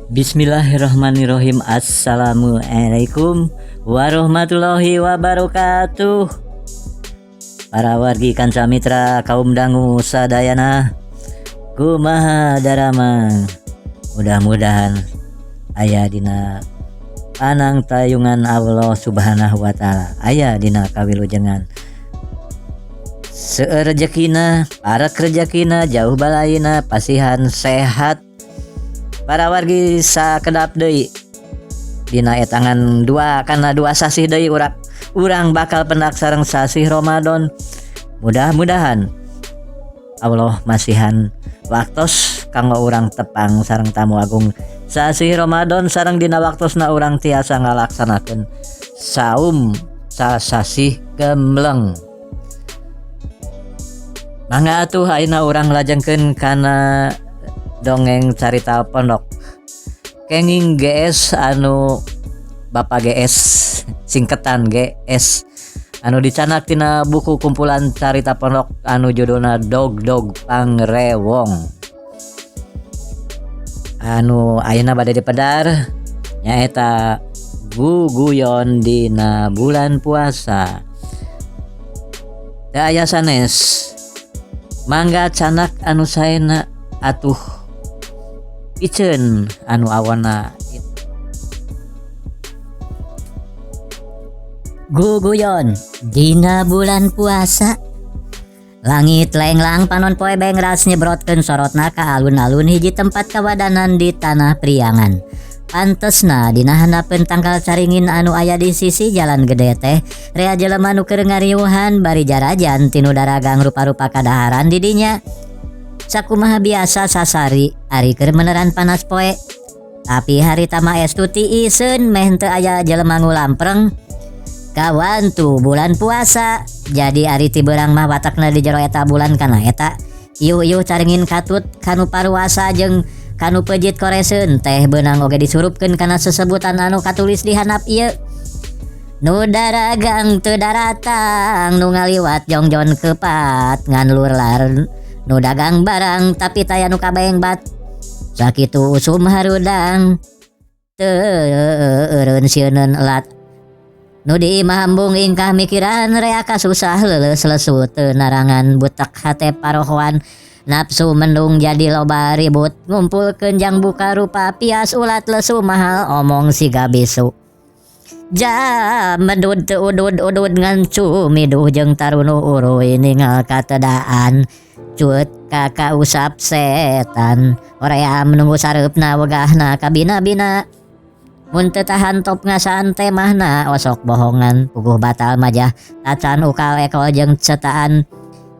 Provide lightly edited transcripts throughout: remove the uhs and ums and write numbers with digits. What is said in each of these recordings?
Bismillahirrahmanirrahim. Assalamualaikum warahmatullahi wabarakatuh. Para wargi kanca mitra kaum dangu sadayana, kumaha daramang. Mudah-mudahan aya dina panang tayungan Allah Subhanahu wa taala, aya dina kawilujengan seueur rezekina, parak rezekina, jauh balaina, pasihan sehat. Para wargi sakedap deui dina etangan dua kana dua sasih deui urang bakal pendak sareng sasih Ramadan. Mudah-mudahan Allah masihan waktos kanggo urang tepang sareng tamu agung sasih Ramadan sareng dina waktosna urang tiasa ngalaksanakeun saum sasih gemleng. Mangga atuh ayeuna urang lajengkeun kana dongeng carita pondok kenging GS anu Bapak GS singketan GS anu dicanak tina buku kumpulan carita pondok anu judulna Dog Pangrewong anu ayeuna bade dipedar nyaeta guguyon dina bulan puasa. Da aya sanes mangga canak anu saena atuh iceun anu awana guguyon dina bulan puasa. Langit lenglang panon poe bengras nyebrotkeun sorotna ka alun-alun hiji tempat kawadanan di tanah Priangan. Pantesna dina handapeun tangkal caringin anu aya di sisi jalan gede teh rea jelema nu keur ngariuhan bari jarajan tinu daragang rupa-rupa kadaharan di dinya. Sakumaha biasa sasari ari keur meneran panas poe. Tapi harita mah estu tiiseun meh teu aya jelema ngulampreng. Kawan tuh bulan puasa. Jadi ari ti beurang mah watakna di jero eta bulan kana eta. Ieu caringin katut kanu paruasa jeung kanu pejit koreseun teh beunang oge disurupkeun kana sesebutan anu katulis di handap ieu. Nu daragang teu daratang nu ngaliwat jongjon kepat ngan lurlar. Nu dagang barang tapi taya nu kabengbat sakitu usum harudang teu eureun sieunun elat nu diimah embung ingkah mikiran rea kasusah leuleus lesu teu narangan butek hate parohoan nafsu mendung jadi loba ribut ngumpulkeun jang buka rupa pias ulat lesu mahal omong siga bisu jam medud teu udud ngan cumiduh jeung tarunu uruy ningal katedaan cut kakak usap setan horea menunggu sareupna wegahna kabina-bina mun teu tahan top ngasaan teh mahna osok bohongan puguh batal majah tacan ukal ekol jeung cetaan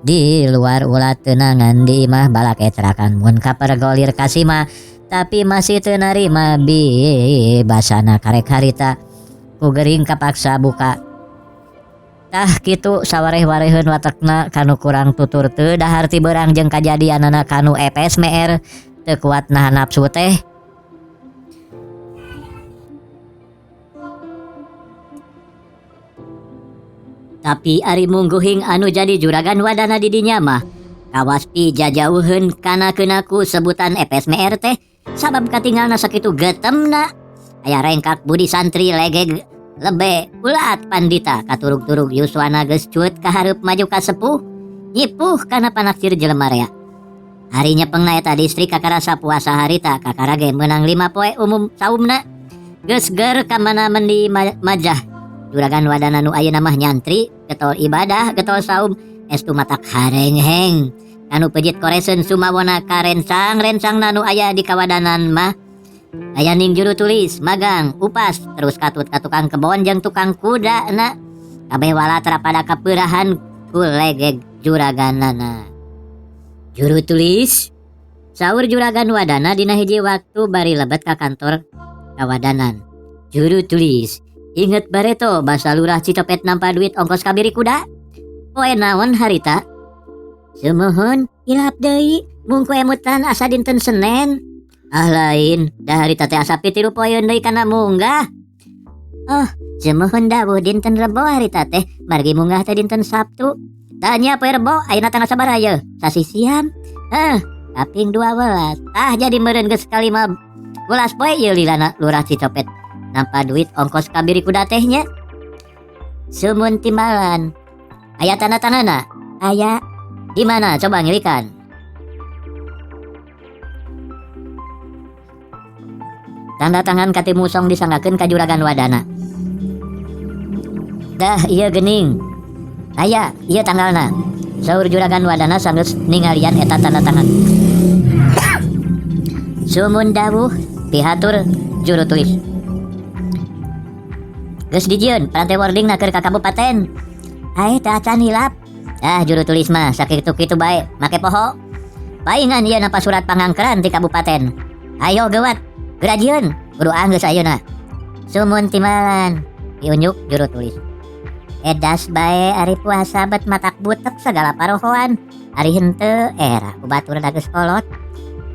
di luar ulat tenangan di imah balak etrakan mun kapergolir kasima tapi masih teu narima basana karek harita ku gering kapaksa buka. Tah kitu sawareh-wareheun watekna kanu kurang tutur teu dahar ti beurang jeung kajadianana kanu epes meer teu kuat nahan nafsu teh. Tapi ari mungguhing anu jadi juragan wadana di dinya mah kawas pi jajauheun kana keunaku sebutan epes meer teh sabab katinggalna sakitu getemna aya rengkak budi santri legeg lebe ulat pandita katurug-turug yuswana geus cut kahareup maju ka sepuh nyipuh kana panaksir jelema rea. Harinya pengna eta distrik kakarasa puasa harita kakarage meunang 5 poe umum saumna geus ger ka mana mendi majah juragan wadana nu ayeuna mah nyantri getol ibadah getol saum estu matak harengheng kanu pejit koreseun sumawona karencang-rencangna nu aya di kawadanan mah aya ning juru tulis magang upas terus katut ka tukang kebon jeung tukang kuda na kabeh walatra pada kapeurahan ku legeg juraganana. Juru tulis saur juragan wadana dina hiji waktu bari lebet ka kantor kawadanan. Juru tulis inget bareto basa lurah Cicopet nampa duit ongkos kabiri kuda poe naon harita sumohon ilap deui mung ku emutan asa dinten Senen. Ah lain, dah harita teh asa pitiru poeun deui kana munggah. Oh, sumohon dawuh dinten Rebo harita teh margi munggah teh dinten Sabtu. Tanya poe Rebo ayeuna tanggal sabaraha ye? Sasi siam. Kaping 12. Tah jadi meureun geus kalima Ulas poe ieu lilana lurah Cicopet. Nampa duit ongkos kabiri kuda tehnya. Sumun timbalan. Aya tanda-tandana? Aya. Di mana? Coba ngilikan. Tanda tangan kati musong disanggakeun ka Juragan Wadana. Dah ieu geuning. Aya, ieu tanggalna. Saur Juragan Wadana sanggeus ningalian eta tanda tangan. Sumun dawuh pihatur juru tulis. Geus dijieun parante wording keur ka kabupaten. Ae teh acan hilap. Juru tulis mah sakitu-kitu bae make poho. Paingan ieu napa surat pangangkeran ti kabupaten. Ayo gewat, gerajieun, kudu anggeus ayeuna. Sumun timbalan, diunjuk juru tulis. Edas bae ari puasa bet matak butek segala parohoan. Ari henteu era ku batur da geus kolot.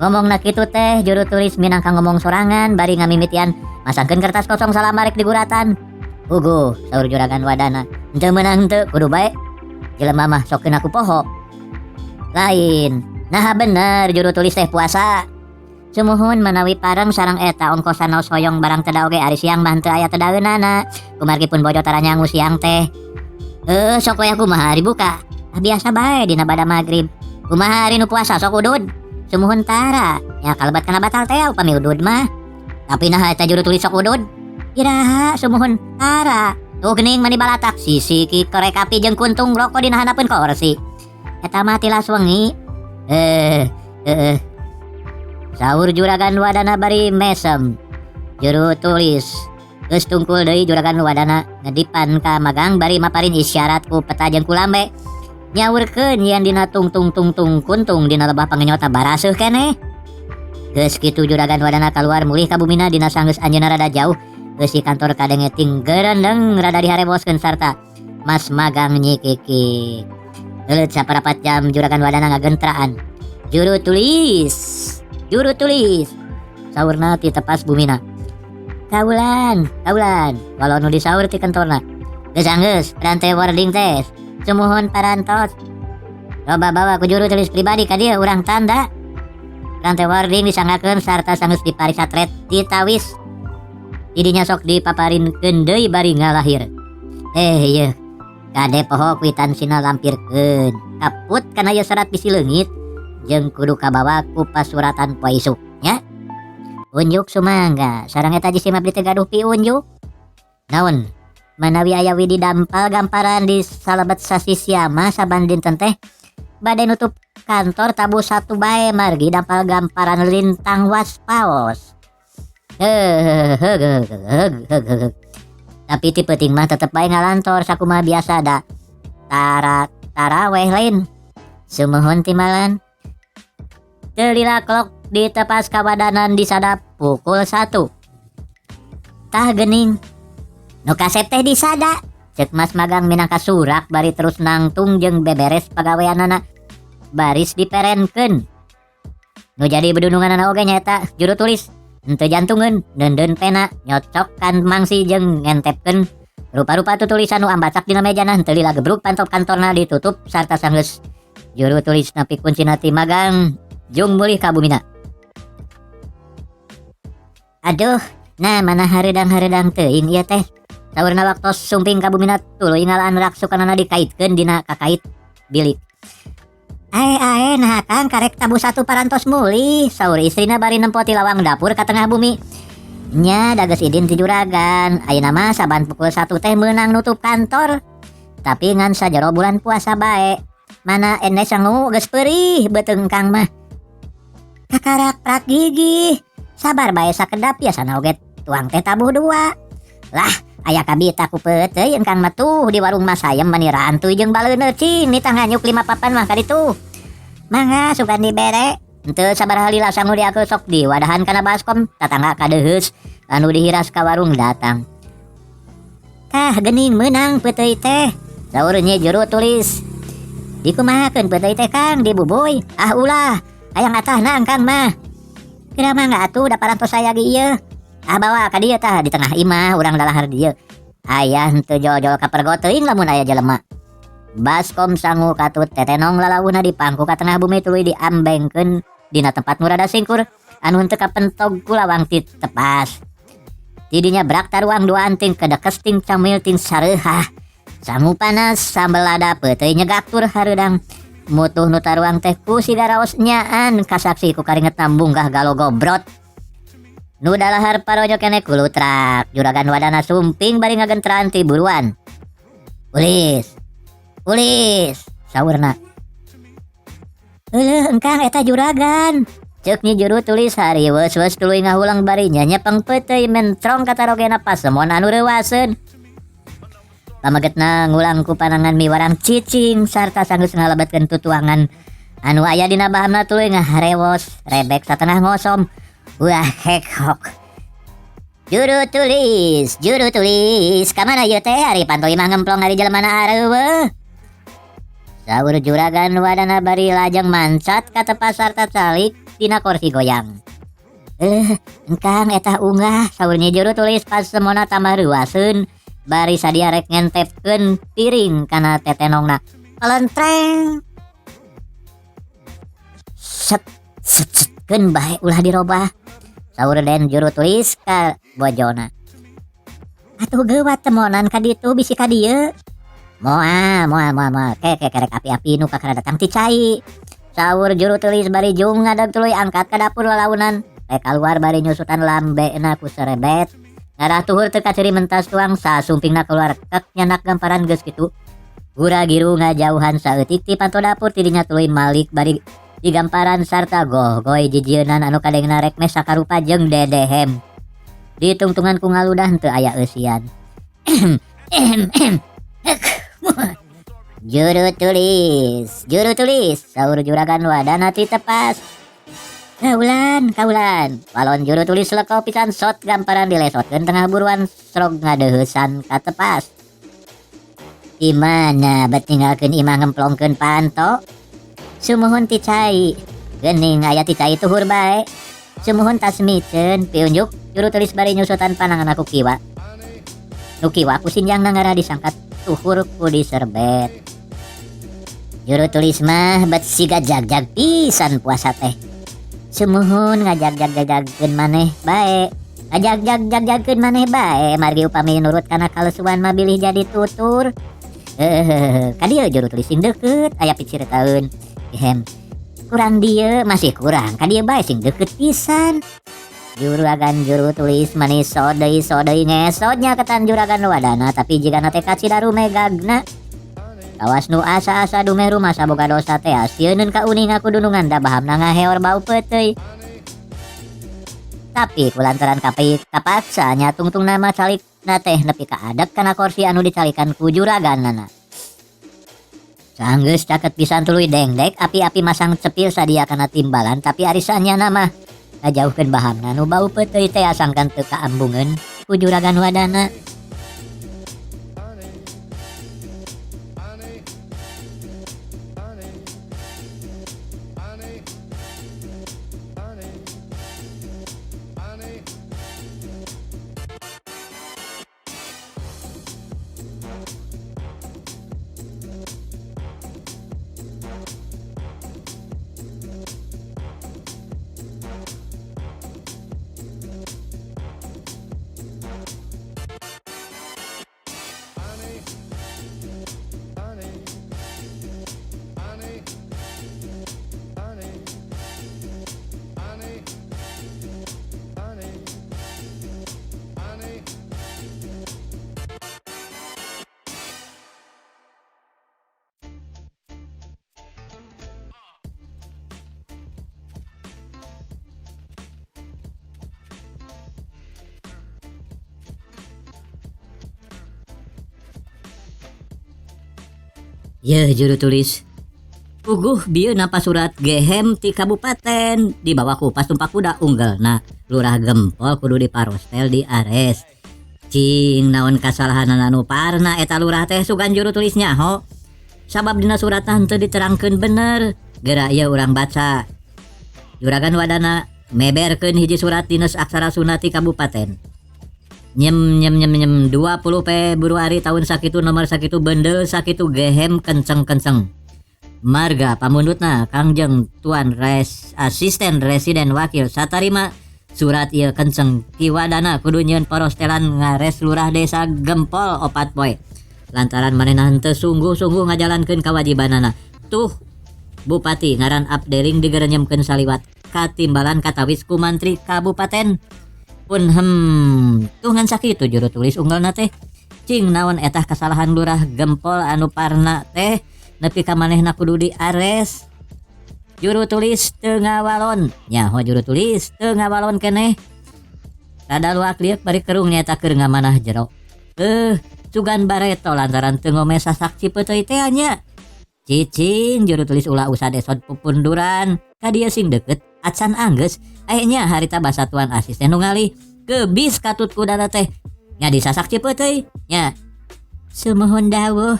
Ngomongna kitu teh juru tulis minangka ngomong sorangan bari ngamimitian masangkeun kertas kosong salamarek di guratan. Uguh saur Juragan Wadana. Henteu meunang henteu kudu bae. Jelema mah sokeun aku poho. Lain. Nah bener juru tulis teh puasa. Sumuhun menawi pareng sareng eta ongkosan naos hoyong barang teu oge ari siang mah henteu aya teu daeunana. Kumargipun bojo tara nyangu siang teh. Sok we kumaha ari buka. Biasa bae dina bada magrib. Kumaha ari nu puasa sok udud. Sumuhun tara. Ya kalebat kana batal teh upami udud mah. Tapi nah eta juru tulis sok udud. Iraha sumuhun tara. Tuh geuning mani balatak sisi ki korek api jeung kuntung rokok dina handapeun kursi. Eta mah tilas wengi. Saur Juragan Wadana bari mesem. Juru tulis geus tungkul deui Juragan Wadana ngedipan ka magang bari maparin isyarat ku peta jeung ku lambe. Nyaurkeun yen dina tung kuntung dina lebah pangenyota baraseuh keneh. Geus kitu Juragan Wadana kaluar mulih ka bumina dina sanggeus anjeunna rada jauh. Geus di kantor kadenge ting gerendeng rada dihareboskeun sarta mas magang nyikiki. Euleut saparapat jam Juragan Wadana ngagentraan. Juru tulis. Saurna ti tepas bumina. Kaulan. Walau nu disaur ti kantorna. Geus rante wording teh. Sumuhun parantos. Loba bawa ku juru tulis pribadi ka dieu urang tanda. Rante wording disanggakeun sarta sanggeus diparisatret ditawis. Didinya sok dipaparinkeun deui bari ngalahir. Ieu kade poho kwitansinya lampirkeun. Kaput kana ieu serat bisi leungit jeung kudu kabawa ku pasuratan poe isuk nya. Unjuk sumangga sareng eta jisi mah teu gaduh piunjuk. Naon? Manawi aya widi dampal gamparan di salebet sasi siama saban dinten teh bade nutup kantor tabu satu bae margi dampal gamparan lintang waspaos. Tapi ti peuting mah tetep bae ngalantor sakumaha biasa da taraweh lain. Sumuhun timbalan. Teu lila klok di tepas kawadanan disadap pukul 1. Tah geuning. Nu kasep teh disada. Ceuk mas magang minangka surak bari terus nangtung jeung beberes pagaweanana baris diperenkeun. Nu jadi bedununganana oge nyaeta juru tulis. Henteu jantungeun, deun pena, nyocokkan mangsi jeung ngentepkeun rupa-rupa tulisan nu ambacak dina mejana henteu lila gebruk pantop kantorna ditutup sarta sanggeus juru tulis nepi kuncina ti magang jung mulih ka bumina. Aduh, nah mana hareudang teuing ieu teh. Saurna waktos sumping ka bumina tuluy ngalaan raksukanana dikaitkeun dina kakait bilik. Ae nah kang karek tabu satu parantos mulih saur istrina bari nempo ti lawang dapur ka tengah bumi. Nya da geus idin ti juragan ayeuna mah saban pukul 1 teh meunang nutup kantor. Tapi ngan sajero bulan puasa bae. Mana ende sangu geus peurih beuteung kang mah. Kakarak prak gigi. Sabar bae sakedap biasana oge tuang teh tabuh 2. Lah aya kabita ku peuteuy engkang mah tuh di warung Mas Hayem mani rantuy jeung baleuneut cing ni tangga nyuk 5 papan mah ka ditu. Mangga sugan dibere. Henteu sabaraha lila sangu diakeun sok di wadahan kana baskom tatangga kadeheus anu dihiras ka warung datang. Tah geuning meunang peuteuy teh. Saur nya juru tulis. Dikumahakeun peuteuy teh Kang dibubuy. Ah ulah, hayang atahna engkang mah. Kira mangga atuh da parantos saya ge ieu. Bawa ka dieu tah di tengah imah urang dalahar dieu. Aya henteu jol-jol ka pergo teuing lamun aya jelema. Baskom sangu katut tetenong lalawuna di pangku ka tengah bumi tuluy diambengkeun dina tempat nu rada singkur. anu henteu kapentog ku lawang ti tepas. Tidinya brak taruang duaan ting kedekes ting camil ting sareuhah. Sangu panas sambel lada peuteuy nyegaktur hareudang. Mutuh nu taruang teh ku siga raos nyaan kasaksi ku karinget bunggah galo gobrot. Nu dalahar paronyo keneh ku lutrak. Juragan wadana sumping bari ngagentran ti buruan. Ulis. Ulis, saurna. Heuleuh engkang eta juragan. Ceuk nyi juru tulis hariweus-weus tuluy ngahulang bari nyepeng peuteuy mentrong katarogena pasemon anu reuwaseun. Pamagetna ngulang ku panangan miwarang cicing sarta sanggeus ngalebetkeun tutuangan anu aya dina bahamna tuluy ngaharewos rebek satengah ngosom. Wah hekhok. Juru tulis, kamana ieu teh ari pantoi mah ngemplong ari jelemana areueuh. Saur juragan wadana bari lajeng mancat ka tepas sarta calik dina kursi goyang. Engkang eta unggah, saur nyi juru tulis pasemona tambah reuwaseun bari sadia rek ngentepkeun piring kana tetenongna. Palentreng. Set bae ulah dirobah. Saur den juru tulis ka bojona. Atuh geuwat temonan ka ditu bisi ka dieu. Moal. Kerek api-api nu kakara datang ti cai. Saur juru tulis bari jung ngadeg tuluy angkat ka dapur lalaunan. Rek kaluar bari nyusutan lambena ku serebet. Ngarah tuhur teu kaciri mentas tuang sasumpingna keluar kek nyanak gamparan geus kitu. Gura giru ngajauhan saeutik ti panto dapur tidinya tuluy malik bari di gamparan sarta gogoy jijieunnan anu kadengna rek mes sakarupa jeung dedehem. Ditungtungan ku ngaludah teu aya eusian. Juru tulis, saur juragan wadana ti tepas. Kaulan. Walon juru tulis leko pisan sot gamparan dilesotkeun tengah buruan srog ngadeuheusan ka tepas. Imana bet tinggalkeun imah ngemplongkeun panto? Sumuhun ti cai. Geuning aya ti cai tuhur bae. Sumuhun tasmikeun piunjuk juru tulis bari nyusutan panangan aku kiwa. Nu kiwa ku sinjang ngara disangkat tuhur ku diserbet. Juru tulis mah bet siga jag-jag pisan puasa teh. Sumuhun ngajag-jag-jagkeun maneh bae. Ngajag-jag-jagkeun maneh bae margi upami nurut kana kalesuan mah bilih jadi tutur. Kadieu juru tulis sing deukeut aya piciritaeun. Kurang dieu masih kurang kadieu bae sing deukeut pisan. Juragan juru tulis manis sodei ngesodnya ketan juragan wadana tapi jigana teh kacidaru megagna. Kawas nu asa-asa dumeru masa boga dosa teh asieun ka uning aku dunungan da bahamna ngaheor bau peuteuy. Tapi kulantaran kapaksa nya tungtung nama calikna teh nepi ka adeg kana kursi anu dicalikan ku juraganana. Sanggeus caket pisan tuluy dengdek api-api masang cepil sadia kana timbalan tapi arisannya nama ngajauhkeun bahamna nu bau peuteuy teh asangkan teu kaambungeun ku juragan wadana. Ye juru tulis. Puguh bieu napa surat gehem ti kabupaten dibawa ku pas tumpak kuda unggalna lurah Gempol kudu diparostel di ares. Cing naon kasalahanan anu parna eta lurah teh sugan juru tulisnya ho. Sabab dina suratan teu diterangkeun bener. Geura ieu urang baca. Juragan wadana meberkeun hiji surat dinas aksara Sunda ti kabupaten. Nyem 20 Februari tahun sakitu nomor sakitu bendel sakitu gehem kenceng. marga pamundutna Kangjeng Tuan Asisten Residen Wakil satarima surat ieu kenceng kiwadana kudu nyieun porostelan ngares lurah desa Gempol 4 poe lantaran manehna henteu sungguh-sungguh ngajalankeun kewajibanana. Tuh Bupati ngaran Abdeling digerenyemkeun saliwat katimbalan katawis ku mantri kabupaten. Pun tuh ngan sakitu juru tulis unggalna teh. Cing naon etah kesalahan lurah Gempol anu parna teh nepi ka manehna kudu diares. Juru tulis teu ngawalon. Nyaho juru tulis teu ngawalon keneh. Rada luak liek bari kerung nyata keur ngamanah jero. Sugan bareto lantaran teu ngomesa saksi peuteuy teh nya. Cicing juru tulis ulah usah desod pupunduran. Ka dieu sing deukeut acan anggeus aya nya harita basa Tuan Asisten nu ngalih keubis katut kudana teh. Nya disasaksi peuteuy nya. Sumohon dawuh.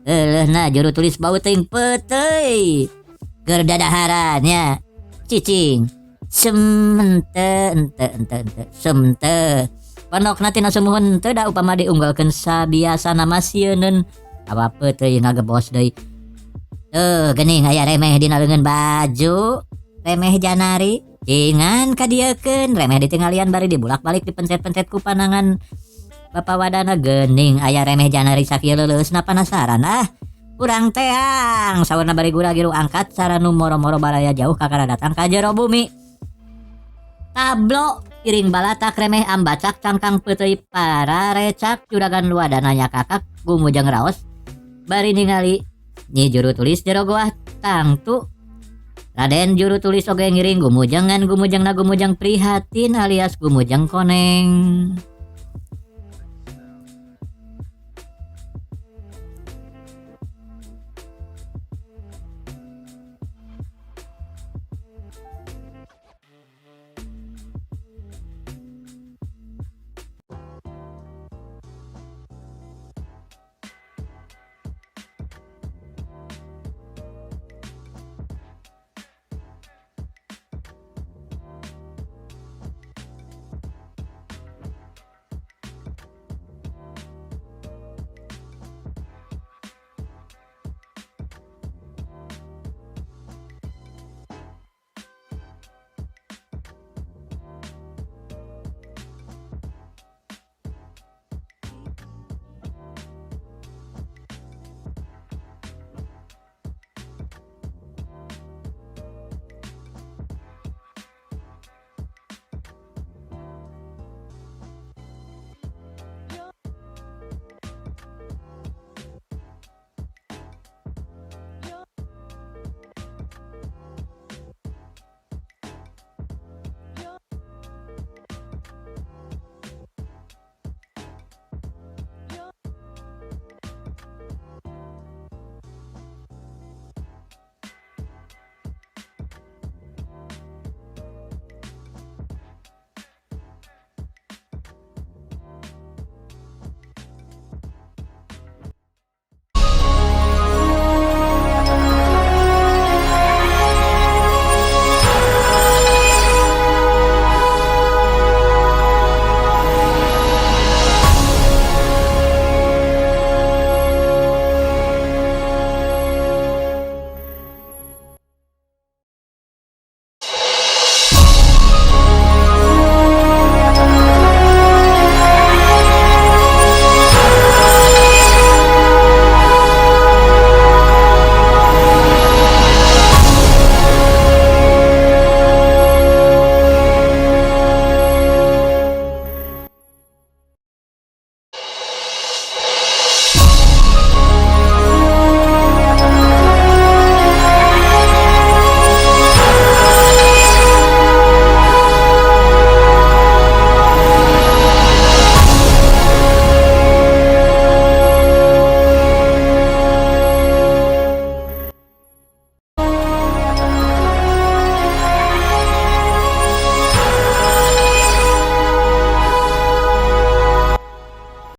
Eleuna juru tulis bau teuing peuteuy. Keur dadaharan nya. Cicing. Semente. Panokna tina sumuhun teu da upama diunggalkeun sabiasana masieun apa teuing ngagebos deui. Geuning aya remeh dina leungeun baju, remeh janari, cingan kadiekeun, remeh ditinggalian bari dibulak-balik dipencet-pencet ku panangan Bapak Wadana geuning aya remeh janari sakieu leuleusna penasaran urang teang saurna bari gura-giru angkat saranu moro-moro baraya jauh kakara datang ka jero bumi. Tablo piring balatak remeh ambacak cangkang peuteuy para recak juragan Wadana nya kakak gumujeng raos bari ningali nyi juru tulis jero goah tangtu. Raden juru tulis oge ngiring gumujeng ngan gumujengna gumujeng prihatin alias gumujeng koneng.